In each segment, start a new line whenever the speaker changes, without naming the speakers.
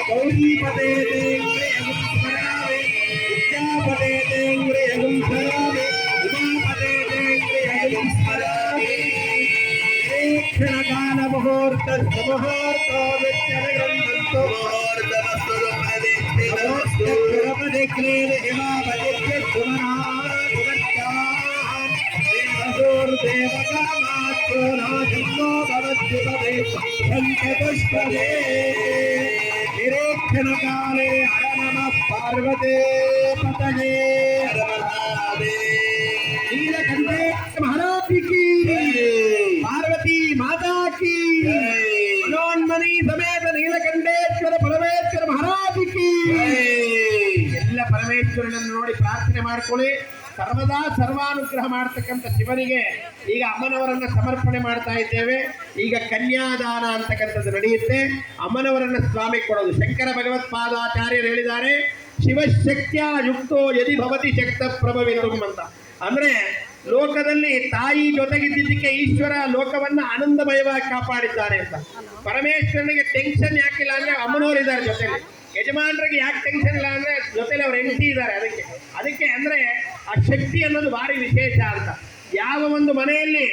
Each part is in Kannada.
ಗೌರೀಪದೇ ದೇಂಗ್ರೆಯಗುಂ ಸ್ಮರಾಮಿ ವಿದ್ಯಾಪದೇ ದೇಂಗ್ರೆಯಗುಂ ಸ್ಮರಾಮಿ ಉಮಾಪದೇ ದೇಂಗ್ರೆಯಗುಂ ಸ್ಮರಾಮಿ ಕ್ಷಣಗಾನ ಮುಹೂರ್ತ ಮುಹೂರ್ತೋ ವಿದ್ಯನಗ್ರಂಥೋ ಮುಹೂರ್ತಪದೇ ಕ್ರೀಡೆ ಹಿಮಾಪದಿತ್ಯ ಸುಮನಾನುಗತ್ಯಾಂ ದೇವಕಾಮಾತ್ರೋ ನಾಶನ್ನೋ ಭವತ್ಯುಪದೇ ಸಂಕಟುಷ್ಪದೇ ನಿರೀಕ್ಷಣಕಾಲೇ ಹರ ನಮಃ ಪಾರ್ವತೇ ಪತಯೇ नीलकंठेश्वर महाराज की पार्वती माता की मनोन्मणि समेत नीलकंठेश्वर परमेश्वर महाराज की ಎಲ್ಲ ಪರಮೇಶ್ವರನನ್ನು ನೋಡಿ ಪ್ರಾರ್ಥನೆ ಮಾಡಿಕೊಳ್ಳಿ. ಸರ್ವದಾ ಸರ್ವಾನುಗ್ರಹ ಮಾಡತಕ್ಕಂಥ ಶಿವನಿಗೆ ಈಗ ಅಮ್ಮನವರನ್ನ ಸಮರ್ಪಣೆ ಮಾಡ್ತಾ ಇದ್ದೇವೆ. ಈಗ ಕನ್ಯಾದಾನ ಅಂತಕ್ಕಂಥದ್ದು ನಡೆಯುತ್ತೆ. ಅಮ್ಮನವರನ್ನ ಸ್ವಾಮಿ ಕೊಡೋದು. ಶಂಕರ ಭಗವತ್ಪಾದಾಚಾರ್ಯರು ಹೇಳಿದ್ದಾರೆ, ಶಿವಶಕ್ತಿಯ ಯುಕ್ತೋ ಯದಿ ಭವತಿ ಶಕ್ತ ಪ್ರಭವಿತು ಅಂತ. ಅಂದ್ರೆ ಲೋಕದಲ್ಲಿ ತಾಯಿ ಜೊತೆಗಿದ್ದಕ್ಕೆ ಈಶ್ವರ ಲೋಕವನ್ನ ಆನಂದಮಯವಾಗಿ ಕಾಪಾಡಿದ್ದಾರೆ ಅಂತ. ಪರಮೇಶ್ವರನಿಗೆ ಟೆನ್ಷನ್ ಯಾಕಿಲ್ಲ ಅಂದ್ರೆ ಅಮ್ಮನವರಿದ್ದಾರೆ ಜೊತೆಲಿ. ಯಜಮಾನರಿಗೆ ಯಾಕೆ ಟೆನ್ಷನ್ ಇಲ್ಲ ಅಂದ್ರೆ ಜೊತೆಲಿ ಅವ್ರು ಹೆಂಡತಿ ಇದ್ದಾರೆ. ಅದಕ್ಕೆ ಅಂದ್ರೆ ಆ ಶಕ್ತಿ ಅನ್ನೋದು ಭಾರಿ ವಿಶೇಷ ಅಂತ. ಯಾವ ಒಂದು ಮನೆಯಲ್ಲಿ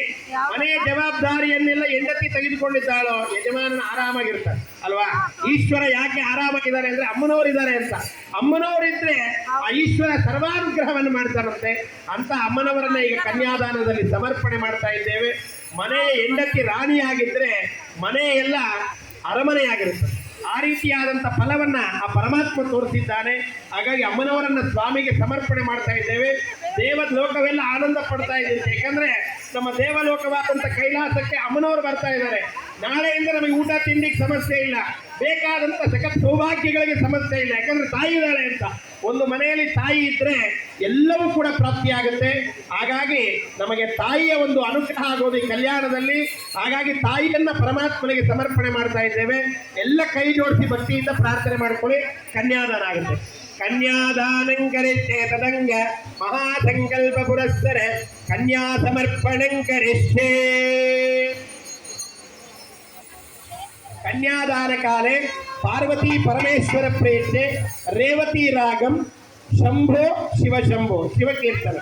ಮನೆಯ ಜವಾಬ್ದಾರಿಯನ್ನೆಲ್ಲ ಹೆಂಡತಿ ತೆಗೆದುಕೊಂಡಿದ್ದಾಳೋ ಯಜಮಾನನ ಆರಾಮಾಗಿರ್ತಾರೆ ಅಲ್ವಾ. ಈಶ್ವರ ಯಾಕೆ ಆರಾಮಾಗಿದ್ದಾರೆ ಅಂದ್ರೆ ಅಮ್ಮನವರಿದ್ದಾರೆ ಅಂತ. ಅಮ್ಮನವರಿದ್ರೆ ಆ ಈಶ್ವರ ಸರ್ವಾನುಗ್ರಹವನ್ನು ಮಾಡ್ತಾರಂತೆ. ಅಂತ ಅಮ್ಮನವರನ್ನ ಈಗ ಕನ್ಯಾದಾನದಲ್ಲಿ ಸಮರ್ಪಣೆ ಮಾಡ್ತಾ ಇದ್ದೇವೆ. ಮನೆಯ ಹೆಂಡತಿ ರಾಣಿಯಾಗಿದ್ರೆ ಮನೆ ಎಲ್ಲ ಅರಮನೆಯಾಗಿರುತ್ತೆ. ಆ ರೀತಿಯಾದಂಥ ಫಲವನ್ನ ಆ ಪರಮಾತ್ಮ ತೋರಿಸಿದ್ದಾನೆ. ಹಾಗಾಗಿ ಅಮ್ಮನವರನ್ನ ಸ್ವಾಮಿಗೆ ಸಮರ್ಪಣೆ ಮಾಡ್ತಾ ಇದ್ದೇವೆ. ದೇವಲೋಕವೆಲ್ಲ ಆನಂದ ಪಡ್ತಾ ಇದ್ದೀವಿ. ಯಾಕಂದ್ರೆ ನಮ್ಮ ದೇವಲೋಕವಾದಂಥ ಕೈಲಾಸಕ್ಕೆ ಅಮ್ಮನವರು ಬರ್ತಾ ಇದ್ದಾರೆ. ನಾಳೆಯಿಂದ ನಮಗೆ ಊಟ ತಿಂಡಿಗೆ ಸಮಸ್ಯೆ ಇಲ್ಲ, ಬೇಕಾದಂಥ ಸಕಲ ಸೌಭಾಗ್ಯಗಳಿಗೆ ಸಮಸ್ಯೆ ಇಲ್ಲ. ಯಾಕಂದ್ರೆ ತಾಯಿ ಇದ್ದಾಳೆ ಅಂತ. ಒಂದು ಮನೆಯಲ್ಲಿ ತಾಯಿ ಇದ್ರೆ ಎಲ್ಲವೂ ಕೂಡ ಪ್ರಾಪ್ತಿಯಾಗುತ್ತೆ. ಹಾಗಾಗಿ ನಮಗೆ ತಾಯಿಯ ಒಂದು ಅನುಗ್ರಹ ಆಗೋದು ಈ ಕಲ್ಯಾಣದಲ್ಲಿ. ಹಾಗಾಗಿ ತಾಯಿಯನ್ನ ಪರಮಾತ್ಮನಿಗೆ ಸಮರ್ಪಣೆ ಮಾಡ್ತಾ ಇದ್ದೇವೆ. ಎಲ್ಲ ಕೈ ಜೋಡಿಸಿ ಭಕ್ತಿಯಿಂದ ಪ್ರಾರ್ಥನೆ ಮಾಡ್ಕೊಳ್ಳಿ. ಕನ್ಯಾದಾನ ಆಗುತ್ತೆ. ಕನ್ಯಾದಾನಂಕರಿಷ್ಯೆ ತದಂಗ ಮಹಾಸಂಕಲ್ಪ ಪುರಸ್ಸರ ಕನ್ಯಾ ಸಮರ್ಪಣಂಕರಿಷ್ಯೆ. ಕನ್ಯಾದಾನ ಕಾಲೇ ಪಾರ್ವತಿ ಪರಮೇಶ್ವರ ಪ್ರೇತ್ಯೆ ರೇವತಿ ರಾಗಂ ಶಂಭೋ ಶಿವಶಂಭೋ ಶಿವಕೀರ್ತನ.